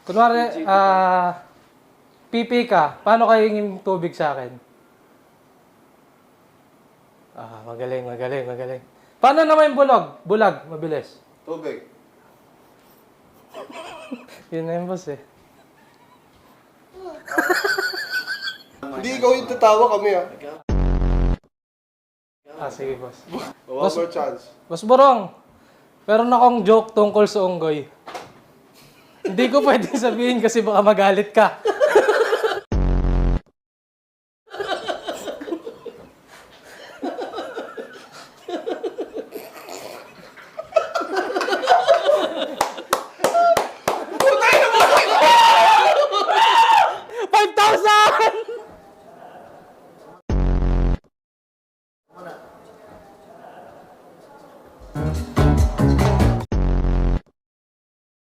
Kunwari, pipi ka, paano kayo yung tubig sa akin? Magaling. Paano naman yung bulog? Bulag, mabilis. Tubig. Yun na yung boss eh. Hindi ikaw yung tatawa kami ah. Sige boss. One more chance. Boss Borong, meron akong joke tungkol sa unggoy. Hindi ko pwede sabihin kasi baka magalit ka.